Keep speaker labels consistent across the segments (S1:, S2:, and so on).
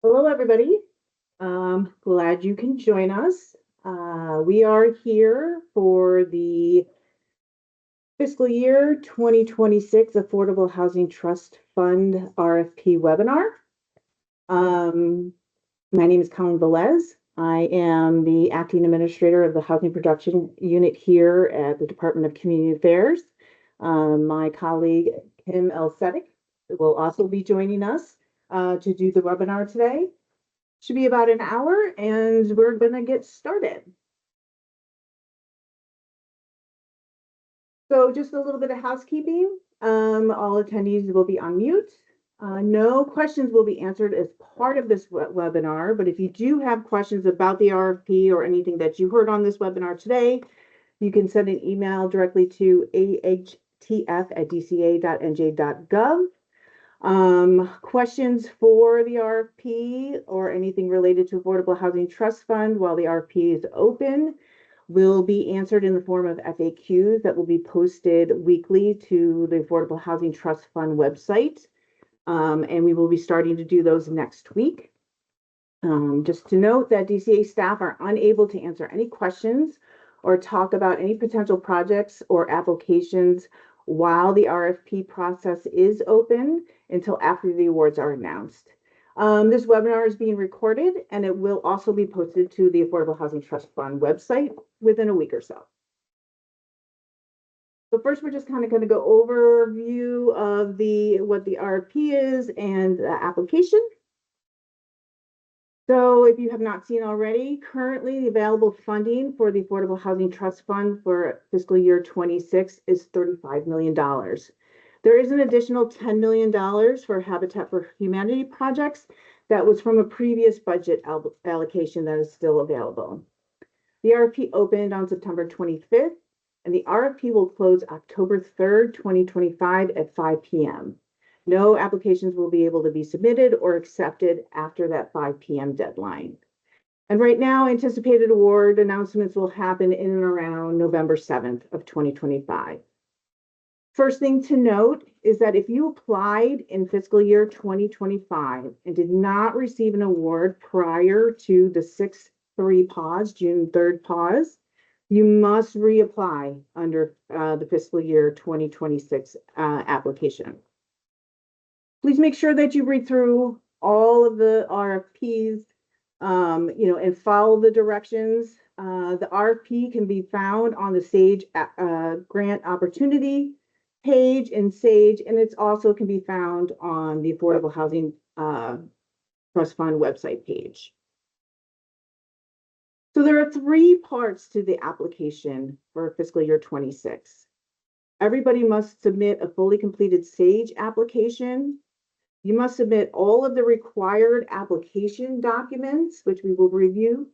S1: Hello, everybody. Glad you can join us. We are here for the fiscal year 2026 Affordable Housing Trust Fund RFP webinar. My name is Colleen Velez. I am the acting administrator of the Housing Production Unit here at the Department of Community Affairs. My colleague, Kim Elsetic, will also be joining us to do the webinar today. Should be about an hour, and we're going to get started. So just a little bit of housekeeping. All attendees will be on mute. No questions will be answered as part of this webinar, but if you do have questions about the RFP or anything that you heard on this webinar today, you can send an email directly to ahtf@dca.nj.gov. Questions for the RFP or anything related to Affordable Housing Trust Fund while the RFP is open will be answered in the form of FAQs that will be posted weekly to the Affordable Housing Trust Fund website. And we will be starting to do those next week. Just to note that DCA staff are unable to answer any questions or talk about any potential projects or applications while the RFP process is open until after the awards are announced. This webinar is being recorded and it will also be posted to the Affordable Housing Trust Fund website within a week or so. So first, we're just kind of going to go overview of what the RFP is and the application. So if you have not seen already, currently the available funding for the Affordable Housing Trust Fund for fiscal year 26 is $35 million. There is an additional $10 million for Habitat for Humanity projects that was from a previous budget allocation that is still available. The RFP opened on September 25th, and the RFP will close October 3rd, 2025 at 5 p.m. No applications will be able to be submitted or accepted after that 5 p.m. deadline. And right now, anticipated award announcements will happen in and around November 7th of 2025. First thing to note is that if you applied in fiscal year 2025 and did not receive an award prior to the 6/3 pause, June 3rd pause, you must reapply under the fiscal year 2026 application. Please make sure that you read through all of the RFPs, and follow the directions. The RFP can be found on the SAGE grant opportunity page in SAGE, and it's also can be found on the Affordable Housing Trust Fund website page. So there are three parts to the application for fiscal year 26. Everybody must submit a fully completed SAGE application. You must submit all of the required application documents, which we will review,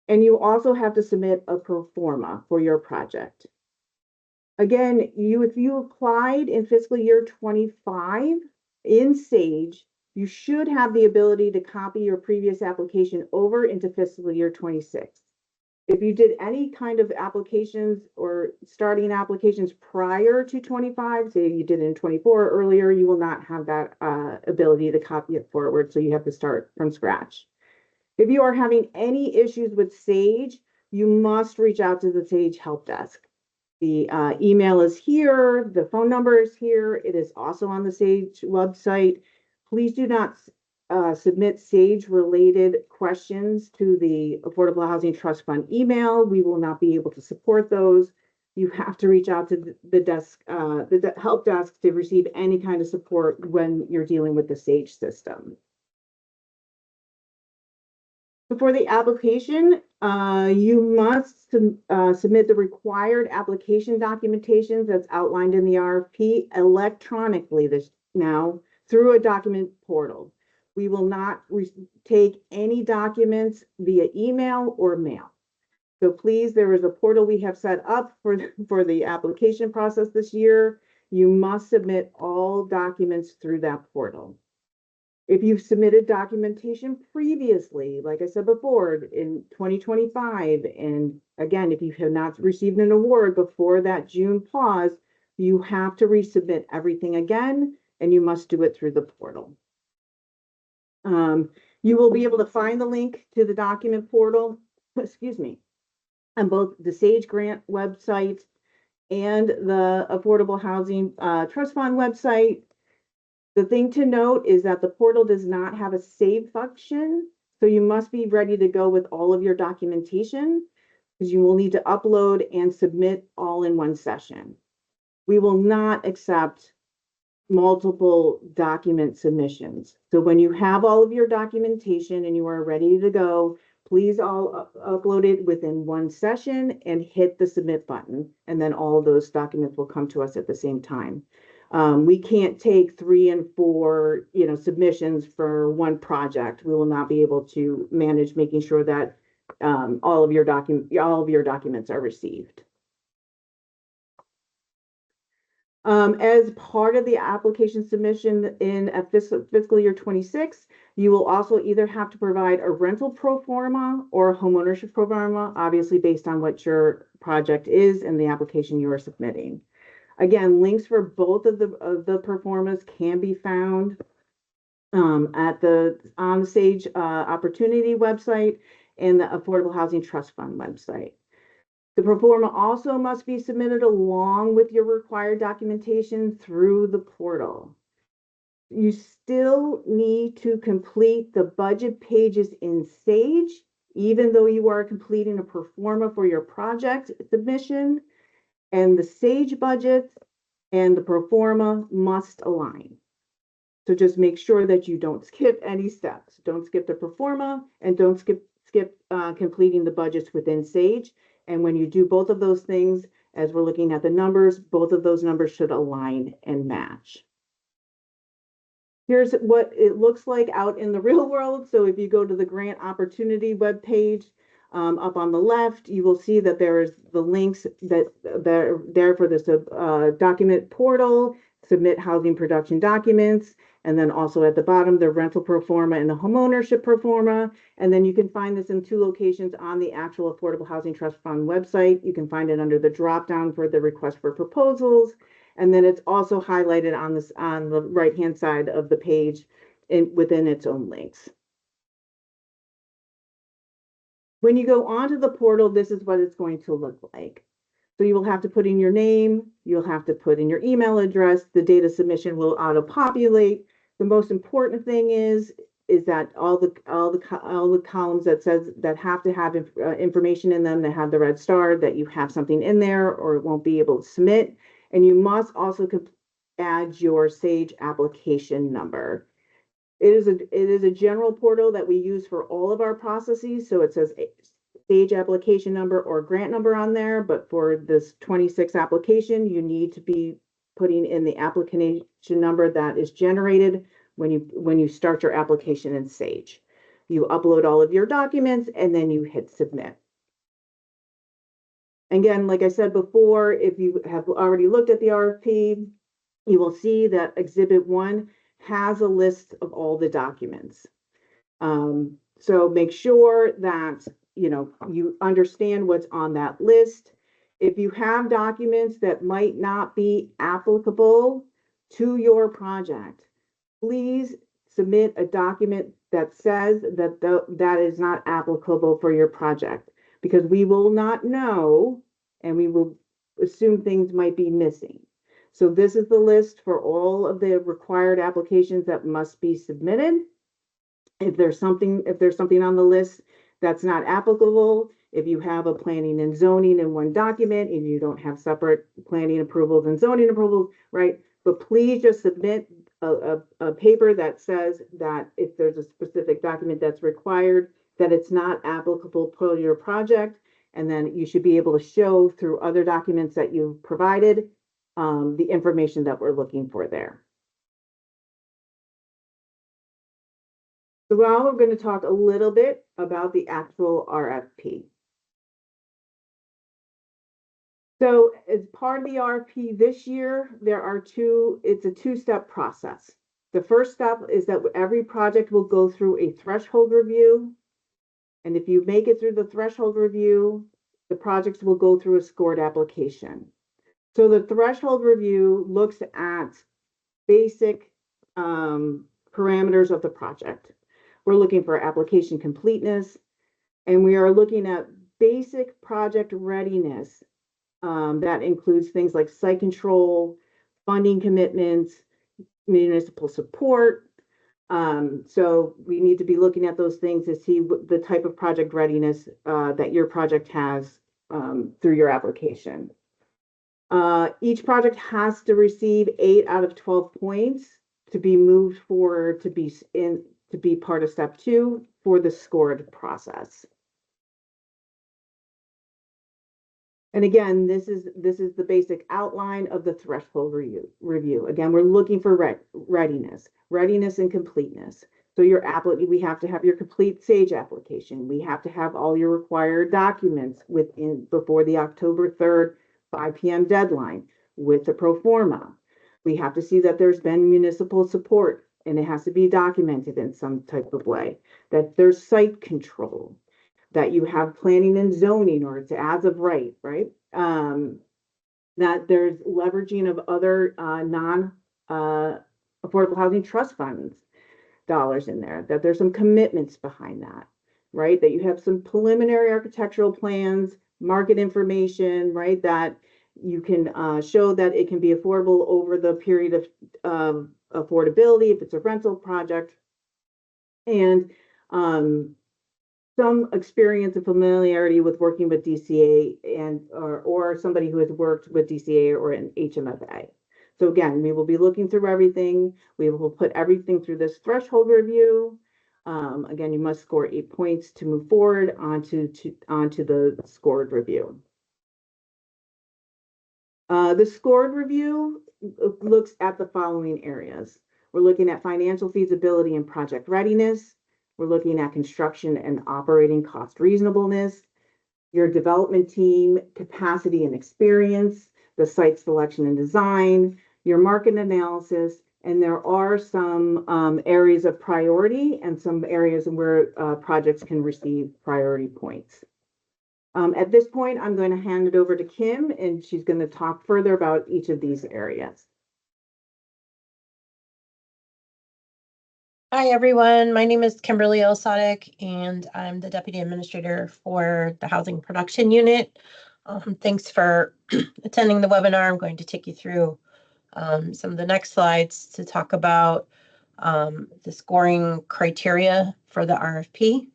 S1: and you also have to submit a pro forma for your project. Again, if you applied in fiscal year 25 in SAGE, you should have the ability to copy your previous application over into fiscal year 26. If you did any kind of applications or starting applications prior to 25, say you did in 24 or earlier, you will not have that ability to copy it forward. So you have to start from scratch. If you are having any issues with SAGE, you must reach out to the SAGE help desk. The email is here. The phone number is here. It is also on the SAGE website. Please do not submit SAGE-related questions to the Affordable Housing Trust Fund email. We will not be able to support those. You have to reach out to the desk, the help desk, to receive any kind of support when you're dealing with the SAGE system. For the application, you must submit the required application documentation that's outlined in the RFP electronically now through a document portal. We will not take any documents via email or mail. So please, there is a portal we have set up for the application process this year. You must submit all documents through that portal. If you've submitted documentation previously, like I said before, in 2025, and again, if you have not received an award before that June pause, you have to resubmit everything again, and you must do it through the portal. You will be able to find the link to the document portal, excuse me, on both the Sage Grant website and the Affordable Housing Trust Fund website. The thing to note is that the portal does not have a save function, so you must be ready to go with all of your documentation because you will need to upload and submit all in one session. We will not accept multiple document submissions. So when you have all of your documentation and you are ready to go, please all upload it within one session and hit the submit button. And then all of those documents will come to us at the same time. We can't take 3 and 4, submissions for one project. We will not be able to manage making sure that all of your documents are received. As part of the application submission in a fiscal year 26, you will also either have to provide a rental pro forma or a homeownership pro forma, obviously based on what your project is and the application you are submitting. Again, links for both of the pro formas can be found on the Sage Opportunity website and the Affordable Housing Trust Fund website. The pro forma also must be submitted along with your required documentation through the portal. You still need to complete the budget pages in Sage, even though you are completing a pro forma for your project submission, and the Sage budget and the pro forma must align. So just make sure that you don't skip any steps. Don't skip the pro forma and don't skip completing the budgets within Sage. And when you do both of those things, as we're looking at the numbers, both of those numbers should align and match. Here's what it looks like out in the real world. So if you go to the grant opportunity webpage, up on the left, you will see that there is the links that are there for this document portal, submit housing production documents, and then also at the bottom, the rental pro forma and the homeownership pro forma. And then you can find this in 2 locations on the actual Affordable Housing Trust Fund website. You can find it under the drop down for the request for proposals. And then it's also highlighted on the right-hand side of the page within its own links. When you go onto the portal, this is what it's going to look like. So you will have to put in your name, you'll have to put in your email address, the data submission will auto-populate. The most important thing is that all the columns that have to have information in them that have the red star, that you have something in there or it won't be able to submit. And you must also add your Sage application number. It is a general portal that we use for all of our processes. So it says Sage application number or grant number on there, but for this 26 application, you need to be putting in the application number that is generated when you start your application in Sage. You upload all of your documents and then you hit submit. Again, like I said before, if you have already looked at the RFP, you will see that Exhibit 1 has a list of all the documents. So make sure that you understand what's on that list. If you have documents that might not be applicable to your project, please submit a document that says that is not applicable for your project, because we will not know and we will assume things might be missing. So this is the list for all of the required applications that must be submitted. If there's something on the list that's not applicable, if you have a planning and zoning in one document and you don't have separate planning approvals and zoning approvals, right? But please just submit a paper that says that if there's a specific document that's required, that it's not applicable to your project. And then you should be able to show through other documents that you've provided the information that we're looking for there. So now we're going to talk a little bit about the actual RFP. So as part of the RFP this year, it's a 2-step process. The first step is that every project will go through a threshold review. And if you make it through the threshold review, the projects will go through a scored application. So the threshold review looks at basic parameters of the project. We're looking for application completeness, and we are looking at basic project readiness. That includes things like site control, funding commitments, municipal support. So we need to be looking at those things to see the type of project readiness that your project has through your application. Each project has to receive 8 out of 12 points to be moved forward to be part of step 2 for the scored process. And again, this is the basic outline of the threshold review. Again, we're looking for readiness and completeness. So we have to have your complete SAGE application. We have to have all your required documents before the October 3rd, 5 p.m. deadline with the pro forma. We have to see that there's been municipal support, and it has to be documented in some type of way, that there's site control, that you have planning and zoning, or it's as of right? That there's leveraging of other affordable housing trust funds dollars in there, that there's some commitments behind that, right? That you have some preliminary architectural plans, market information, right? That you can show that it can be affordable over the period of affordability if it's a rental project, and some experience and familiarity with working with DCA or somebody who has worked with DCA or an HMFA. So again, we will be looking through everything. We will put everything through this threshold review. Again, you must score 8 points to move forward onto the scored review. The scored review looks at the following areas. We're looking at financial feasibility and project readiness. We're looking at construction and operating cost reasonableness, your development team capacity and experience, the site selection and design, your market analysis, and there are some areas of priority and some areas where projects can receive priority points. At this point, I'm going to hand it over to Kim, and she's going to talk further about each of these areas.
S2: Hi, everyone. My name is Kimberly Osadic, and I'm the Deputy Administrator for the Housing Production Unit. Thanks for attending the webinar. I'm going to take you through some of the next slides to talk about the scoring criteria for the RFP.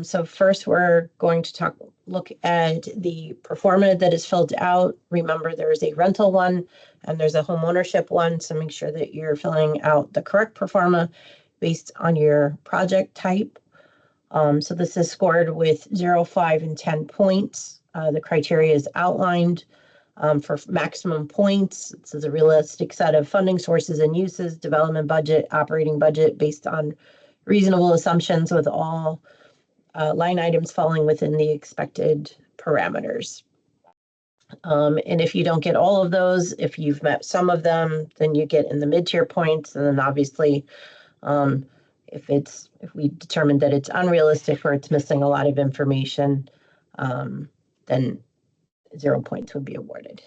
S2: So first, we're going to look at the pro forma that is filled out. Remember, there's a rental one and there's a home ownership one, so make sure that you're filling out the correct pro forma based on your project type. So this is scored with 0, 5, and 10 points. The criteria is outlined for maximum points. This is a realistic set of funding sources and uses, development budget, operating budget based on reasonable assumptions with all line items falling within the expected parameters. And if you don't get all of those, if you've met some of them, then you get in the mid-tier points. And then obviously, if we determine that it's unrealistic or it's missing a lot of information, then 0 points would be awarded.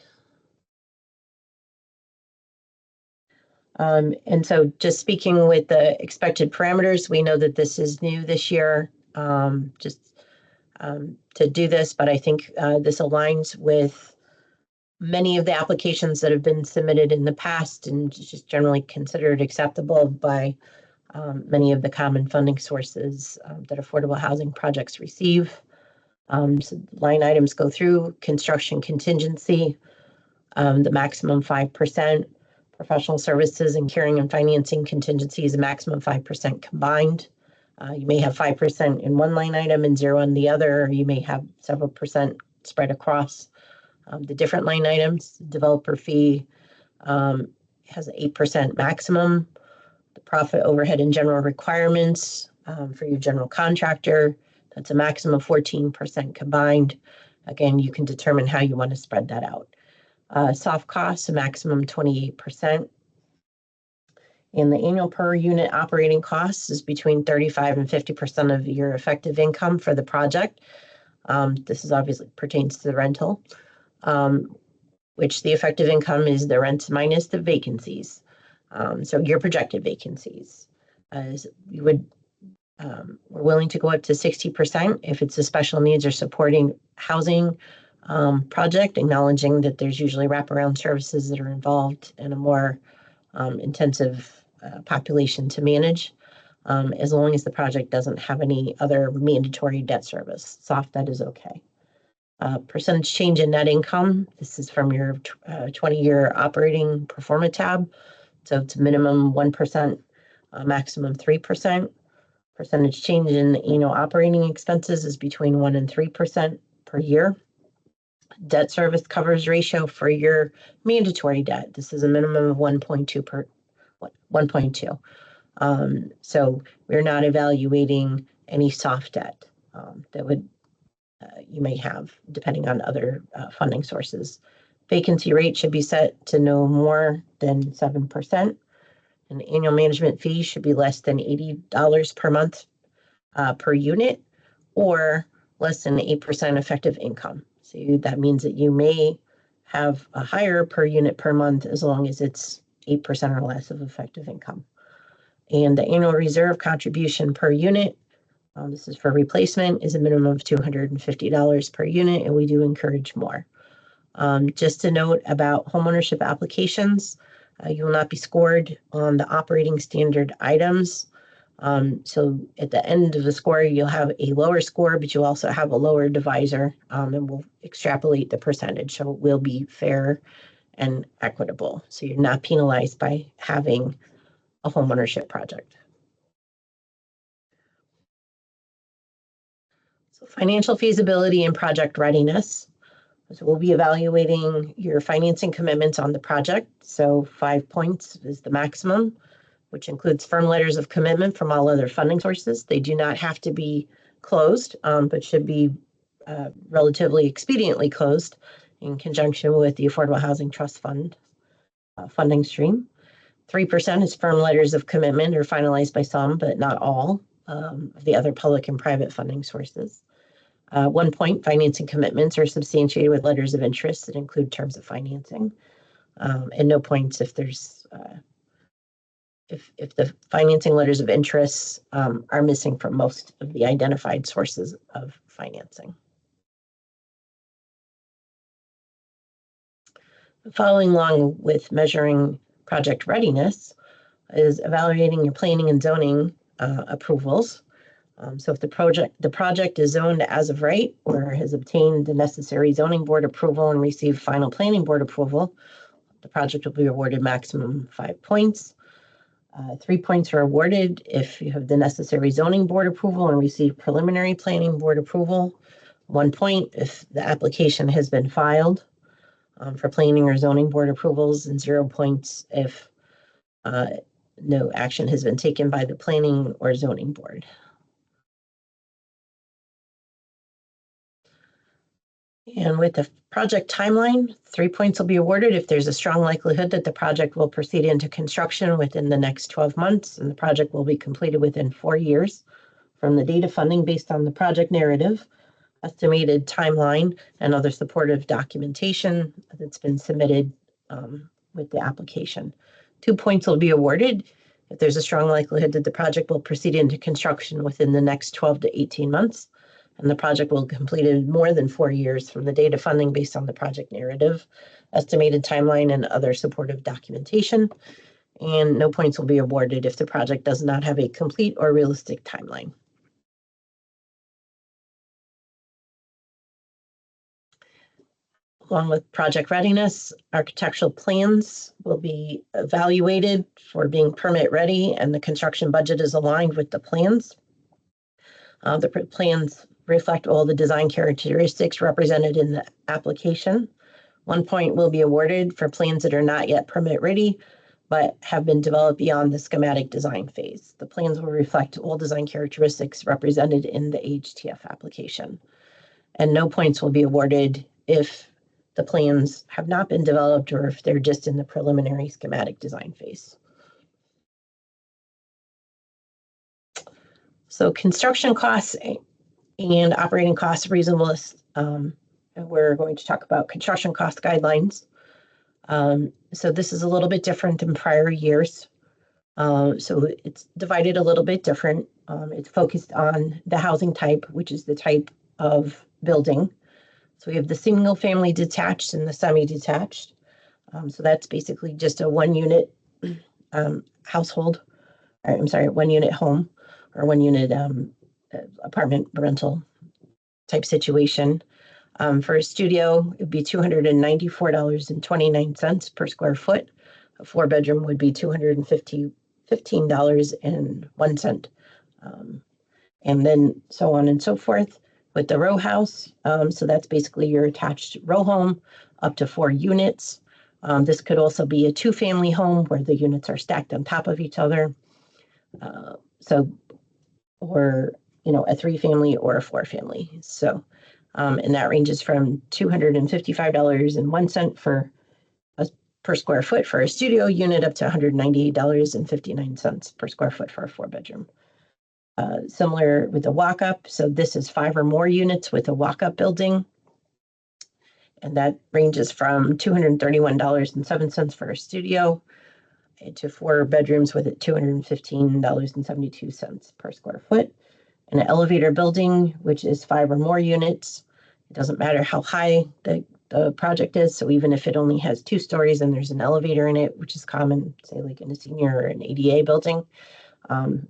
S2: And so just speaking with the expected parameters, we know that this is new this year. To do this, but I think this aligns with many of the applications that have been submitted in the past and just generally considered acceptable by many of the common funding sources that affordable housing projects receive. So line items go through construction contingency, the maximum 5%, professional services and carrying and financing contingencies, a maximum 5% combined. You may have 5% in one line item and 0 in the other, or you may have several percent spread across the different line items. Developer fee has an 8% maximum. The profit, overhead, and general requirements for your general contractor, that's a maximum of 14% combined. Again, you can determine how you want to spread that out. Soft costs, a maximum 28%. And the annual per unit operating costs is between 35 and 50% of your effective income for the project. This is obviously pertains to the rental, which the effective income is the rent minus the vacancies. So your projected vacancies. As you would We're willing to go up to 60% if it's a special needs or supporting housing project, acknowledging that there's usually wraparound services that are involved in a more intensive population to manage, as long as the project doesn't have any other mandatory debt service. Soft debt is okay. Percentage change in net income. This is from your 20-year operating pro forma tab. So it's minimum 1%, maximum 3%. Percentage change in annual operating expenses is between 1% and 3% per year. Debt service coverage ratio for your mandatory debt. This is a minimum of 1.2 per 1.2. So we're not evaluating any soft debt that would you may have depending on other funding sources. Vacancy rate should be set to no more than 7%. And annual management fee should be less than $80 per month per unit, or less than 8% effective income. So that means that you may have a higher per unit per month as long as it's 8% or less of effective income. And the annual reserve contribution per unit, this is for replacement, is a minimum of $250 per unit, and we do encourage more. Just a note about homeownership applications, you will not be scored on the operating standard items. So at the end of the score, you'll have a lower score, but you'll also have a lower divisor, and we'll extrapolate the percentage. So it will be fair and equitable. So you're not penalized by having a homeownership project. So financial feasibility and project readiness. So we'll be evaluating your financing commitments on the project. So 5 points is the maximum, which includes firm letters of commitment from all other funding sources. They do not have to be closed, but should be relatively expediently closed in conjunction with the Affordable Housing Trust Fund funding stream. 3% is firm letters of commitment are finalized by some, but not all, of the other public and private funding sources. 1 point, financing commitments are substantiated with letters of interest that include terms of financing, and no points if there's if the financing letters of interest are missing from most of the identified sources of financing. Following along with measuring project readiness is evaluating your planning and zoning approvals. So if the project is zoned as of right or has obtained the necessary zoning board approval and received final planning board approval, the project will be awarded maximum 5 points. 3 points are awarded if you have the necessary zoning board approval and receive preliminary planning board approval. 1 point if the application has been filed for planning or zoning board approvals, and 0 points if no action has been taken by the planning or zoning board. And with the project timeline, 3 points will be awarded if there's a strong likelihood that the project will proceed into construction within the next 12 months, and the project will be completed within 4 years from the date of funding based on the project narrative, estimated timeline, and other supportive documentation that's been submitted with the application. 2 points will be awarded if there's a strong likelihood that the project will proceed into construction within the next 12 to 18 months, and the project will be completed more than 4 years from the date of funding based on the project narrative, estimated timeline, and other supportive documentation. And no points will be awarded if the project does not have a complete or realistic timeline. Along with project readiness, architectural plans will be evaluated for being permit ready, and the construction budget is aligned with the plans. The plans reflect all the design characteristics represented in the application. 1 point will be awarded for plans that are not yet permit ready, but have been developed beyond the schematic design phase. The plans will reflect all design characteristics represented in the HTF application. And no points will be awarded if the plans have not been developed or if they're just in the preliminary schematic design phase. So construction costs and operating cost reasonableness. And we're going to talk about construction cost guidelines. So this is a little bit different than prior years. So it's divided a little bit different. It's focused on the housing type, which is the type of building. So we have the single family detached and the semi-detached. So that's basically just a one unit household, or, I'm sorry, one unit home or one unit apartment rental type situation. For a studio, it'd be $294.29 per square foot. A 4-bedroom would be $215.01. And then so on and so forth with the row house. So that's basically your attached row home up to 4 units. This could also be a 2-family home where the units are stacked on top of each other. Or, a 3-family or a 4-family. So, and that ranges from $255.01 per square foot for a studio unit up to $198.59 per square foot for a 4-bedroom. Similar with the walk-up. So this is 5 or more units with a walk-up building. And that ranges from $231.07 for a studio to 4 bedrooms with it $215.72 per square foot. An elevator building, which is 5 or more units. It doesn't matter how high the project is. So even if it only has 2 stories and there's an elevator in it, which is common, say like in a senior or an ADA building,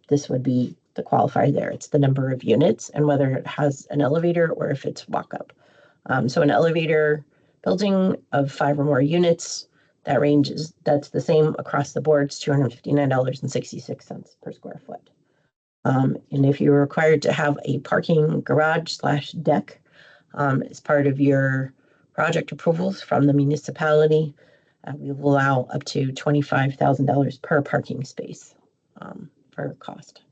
S2: this would be the qualifier there. It's the number of units and whether it has an elevator or if it's walk-up. So an elevator building of 5 or more units, that's the same across the board. It's $259.66 per square foot. And if you're required to have a parking garage/deck as part of your project approvals from the municipality, we will allow up to $25,000 per parking space for cost.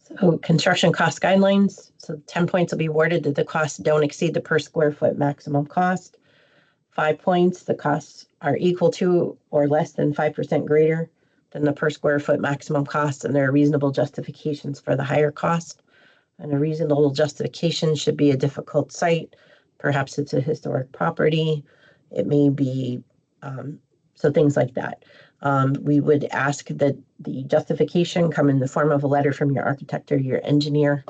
S2: So construction cost guidelines. So 10 points will be awarded that the costs don't exceed the per square foot maximum cost. 5 points, the costs are equal to or less than 5% greater than the per square foot maximum cost, and there are reasonable justifications for the higher cost. And a reasonable justification should be a difficult site. Perhaps it's a historic property. It may be, so things like that. We would ask that the justification come in the form of a letter from your architect or your engineer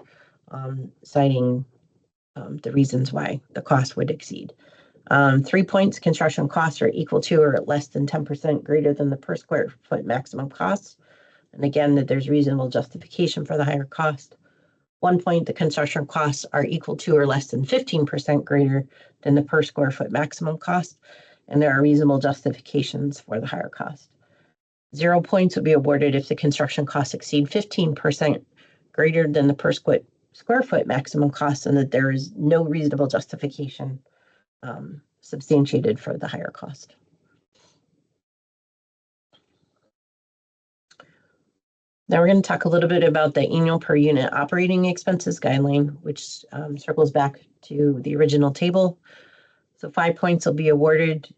S2: citing the reasons why the cost would exceed. 3 points, construction costs are equal to or less than 10% greater than the per square foot maximum cost. And again, that there's reasonable justification for the higher cost. 1 point, the construction costs are equal to or less than 15% greater than the per square foot maximum cost. And there are reasonable justifications for the higher cost. 0 points would be awarded if the construction costs exceed 15% greater than the per square foot maximum cost and that there is no reasonable justification substantiated for the higher cost. Now we're going to talk a little bit about the annual per unit operating expenses guideline, which circles back to the original table. So 5 points will be awarded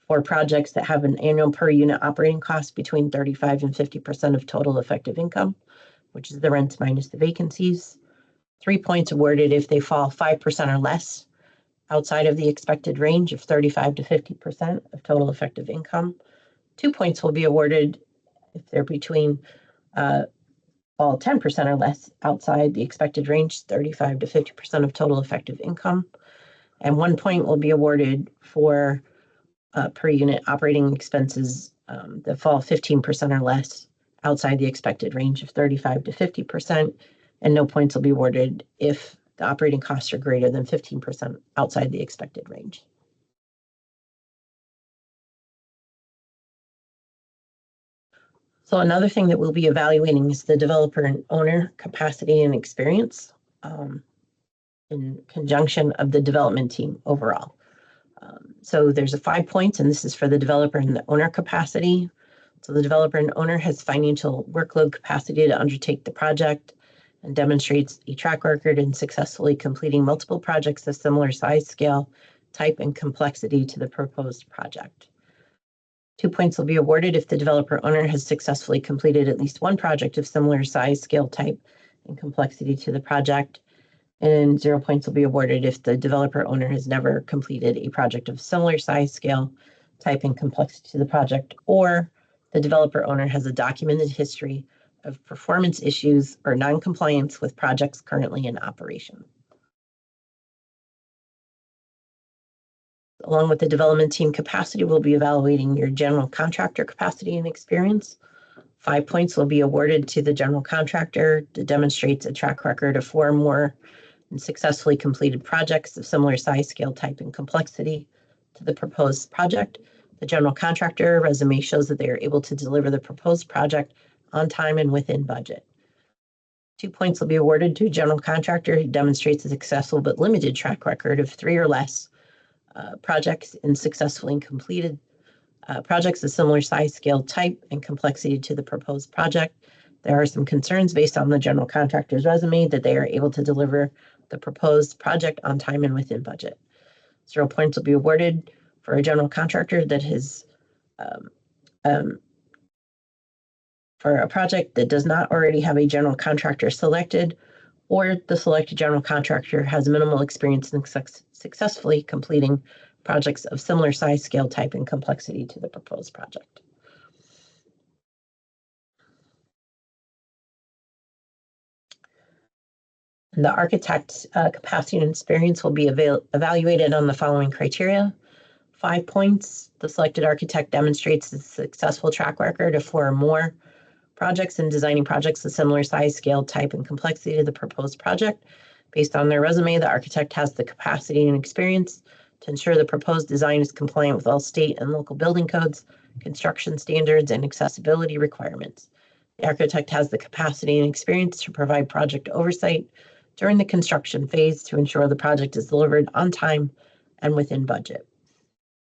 S2: for projects that have an annual per unit operating cost between 35 and 50% of total effective income, which is the rents minus the vacancies. 3 points awarded if they fall 5% or less outside of the expected range of 35 to 50% of total effective income. 2 points will be awarded if they're between 10% or less outside the expected range, 35 to 50% of total effective income. And 1 point will be awarded for per unit operating expenses that fall 15% or less outside the expected range of 35 to 50%. And no points will be awarded if the operating costs are greater than 15% outside the expected range. So another thing that we'll be evaluating is the developer and owner capacity and experience in conjunction of the development team overall. So there's a 5 points, and this is for the developer and the owner capacity. So the developer and owner has financial workload capacity to undertake the project and demonstrates a track record in successfully completing multiple projects of similar size, scale, type, and complexity to the proposed project. 2 points will be awarded if the developer owner has successfully completed at least one project of similar size, scale, type, and complexity to the project. And 0 points will be awarded if the developer owner has never completed a project of similar size, scale, type, and complexity to the project, or the developer owner has a documented history of performance issues or non-compliance with projects currently in operation. Along with the development team capacity, we'll be evaluating your general contractor capacity and experience. 5 points will be awarded to the general contractor that demonstrates a track record of 4 or more and successfully completed projects of similar size, scale, type, and complexity to the proposed project. The general contractor resume shows that they are able to deliver the proposed project on time and within budget. 2 points will be awarded to a general contractor who demonstrates a successful but limited track record of 3 or less projects and successfully completed projects of similar size, scale, type, and complexity to the proposed project. There are some concerns based on the general contractor's resume that they are able to deliver the proposed project on time and within budget. 0 points will be awarded for a general contractor that has for a project that does not already have a general contractor selected, or the selected general contractor has minimal experience in successfully completing projects of similar size, scale, type, and complexity to the proposed project. And the architect's capacity and experience will be evaluated on the following criteria. 5 points, the selected architect demonstrates a successful track record of 4 or more projects and designing projects of similar size, scale, type, and complexity to the proposed project. Based on their resume, the architect has the capacity and experience to ensure the proposed design is compliant with all state and local building codes, construction standards, and accessibility requirements. The architect has the capacity and experience to provide project oversight during the construction phase to ensure the project is delivered on time and within budget.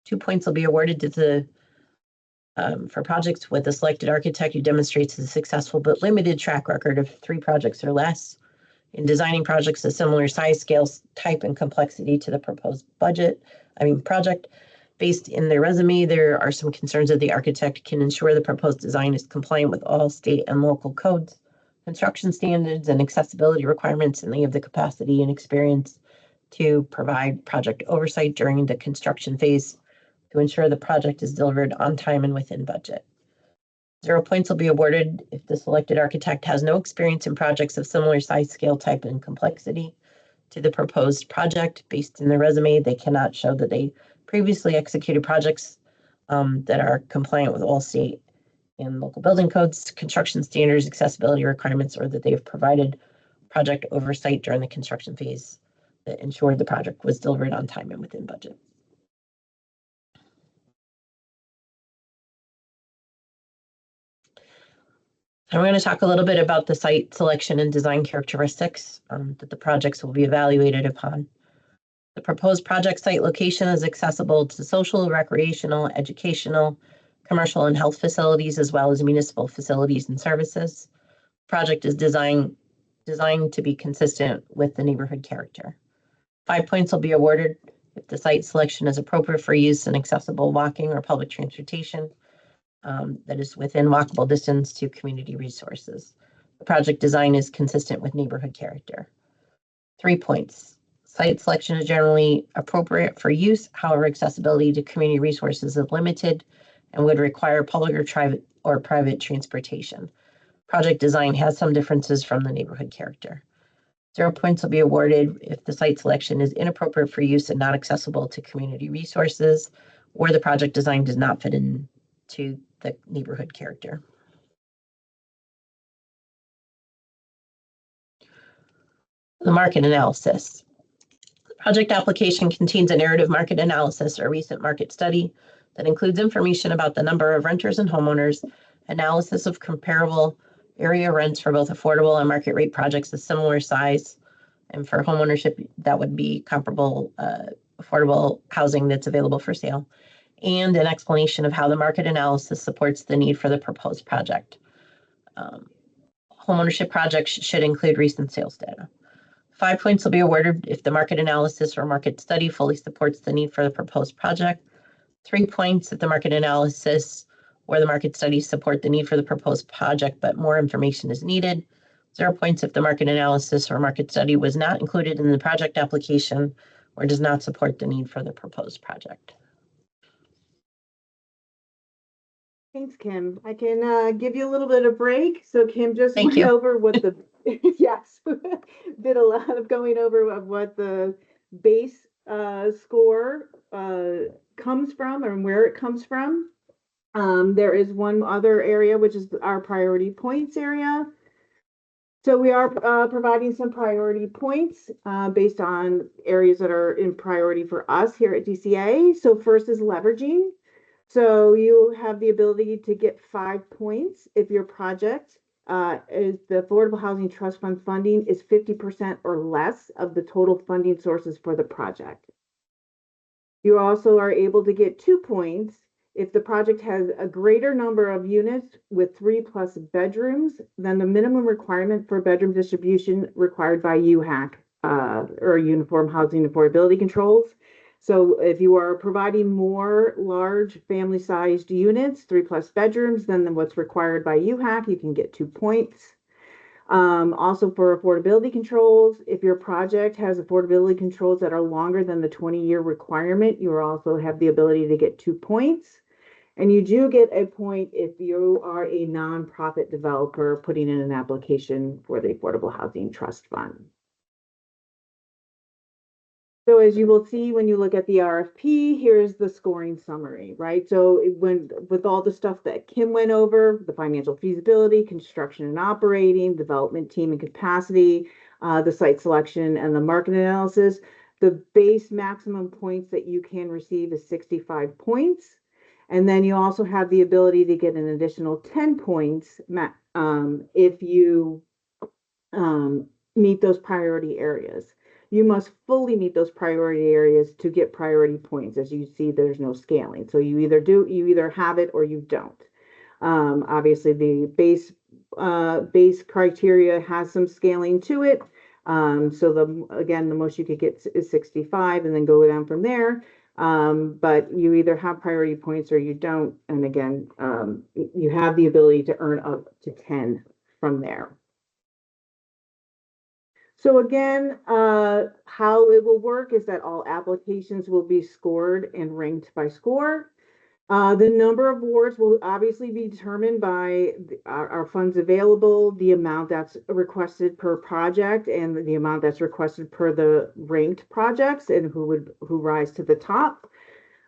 S2: 2 points will be awarded to the for projects with a selected architect who demonstrates a successful but limited track record of 3 projects or less in designing projects of similar size, scale, type, and complexity to the proposed project. Based in their resume, there are some concerns that the architect can ensure the proposed design is compliant with all state and local codes, construction standards, and accessibility requirements, and they have the capacity and experience to provide project oversight during the construction phase to ensure the project is delivered on time and within budget. 0 points will be awarded if the selected architect has no experience in projects of similar size, scale, type, and complexity to the proposed project. Based in their resume, they cannot show that they previously executed projects that are compliant with all state and local building codes, construction standards, accessibility requirements, or that they have provided project oversight during the construction phase that ensured the project was delivered on time and within budget. I'm going to talk a little bit about the site selection and design characteristics that the projects will be evaluated upon. The proposed project site location is accessible to social, recreational, educational, commercial, and health facilities, as well as municipal facilities and services. The project is designed to be consistent with the neighborhood character. 5 points will be awarded if the site selection is appropriate for use in accessible walking or public transportation that is within walkable distance to community resources. The project design is consistent with neighborhood character. 3 points. Site selection is generally appropriate for use. However, accessibility to community resources is limited and would require public or private transportation. Project design has some differences from the neighborhood character. 0 points will be awarded if the site selection is inappropriate for use and not accessible to community resources, or the project design does not fit into the neighborhood character. The market analysis. The project application contains a narrative market analysis or recent market study that includes information about the number of renters and homeowners, analysis of comparable area rents for both affordable and market rate projects of similar size, and for homeownership that would be comparable affordable housing that's available for sale, and an explanation of how the market analysis supports the need for the proposed project. Homeownership projects should include recent sales data. 5 points will be awarded if the market analysis or market study fully supports the need for the proposed project. 3 points if the market analysis or the market study support the need for the proposed project, but more information is needed. 0 points if the market analysis or market study was not included in the project application or does not support the need for the proposed project.
S1: Thanks, Kim. I can give you a little bit of break. So Kim just
S2: Thank
S1: went
S2: you.
S1: over what the, yes, did a lot of going over of what the base score comes from and where it comes from. There is one other area, which is our priority points area. So we are providing some priority points based on areas that are in priority for us here at DCA. So first is leveraging. So you have the ability to get 5 points if your project is the Affordable Housing Trust Fund funding is 50% or less of the total funding sources for the project. You also are able to get 2 points if the project has a greater number of units with 3+ bedrooms than the minimum requirement for bedroom distribution required by UHAC or Uniform Housing Affordability Controls. So if you are providing more large family-sized units, 3+ bedrooms than what's required by UHAC, you can get 2 points. Also for affordability controls, if your project has affordability controls that are longer than the 20-year requirement, you also have the ability to get 2 points. And you do get a point if you are a nonprofit developer putting in an application for the Affordable Housing Trust Fund. So as you will see when you look at the RFP, here's the scoring summary, right? So it went with all the stuff that Kim went over, the financial feasibility, construction and operating, development team and capacity, the site selection and the market analysis. The base maximum points that you can receive is 65 points. And then you also have the ability to get an additional 10 points if you meet those priority areas. You must fully meet those priority areas to get priority points. As you see, there's no scaling. So you either have it or you don't. Obviously, the base criteria has some scaling to it. So the most you could get is 65 and then go down from there. But you either have priority points or you don't. And again, you have the ability to earn up to 10 from there. So again, how it will work is that all applications will be scored and ranked by score. The number of awards will obviously be determined by our funds available, the amount that's requested per project, and the amount that's requested per the ranked projects, and who rise to the top.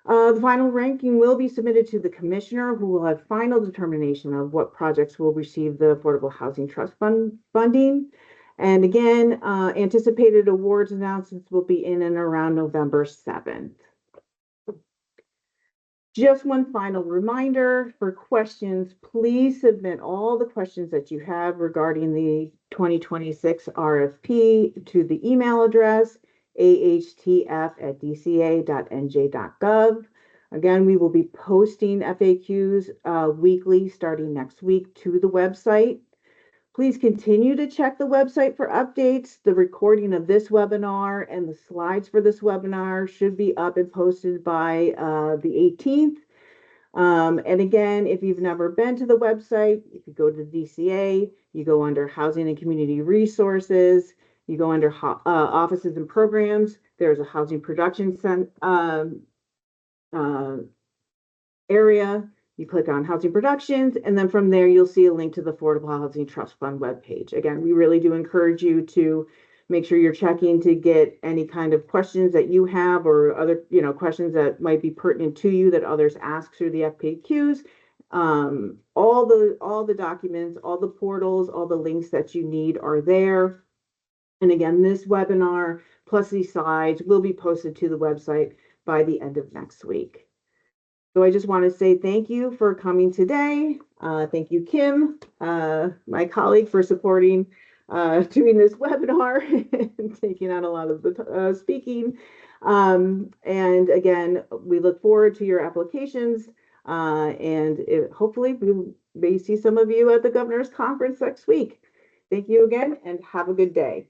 S1: The final ranking will be submitted to the commissioner, who will have final determination of what projects will receive the Affordable Housing Trust Fund funding. And again, anticipated awards announcements will be in and around November 7th. Just one final reminder for questions, please submit all the questions that you have regarding the 2026 RFP to the email address ahtf@dca.nj.gov. Again, we will be posting FAQs weekly starting next week to the website. Please continue to check the website for updates. The recording of this webinar and the slides for this webinar should be up and posted by the 18th. And again, if you've never been to the website, if you go to the DCA, you go under Housing and Community Resources, you go under Offices and Programs, there's a Housing Production area. You click on Housing Productions, and then from there, you'll see a link to the Affordable Housing Trust Fund webpage. Again, we really do encourage you to make sure you're checking to get any kind of questions that you have or other, questions that might be pertinent to you that others ask through the FAQs. All the documents, all the portals, all the links that you need are there. And again, this webinar plus these slides will be posted to the website by the end of next week. So I just want to say thank you for coming today. Thank you, Kim, my colleague, for supporting doing this webinar and taking on a lot of the speaking. And again, we look forward to your applications and hopefully we may see some of you at the Governor's Conference next week. Thank you again and have a good day.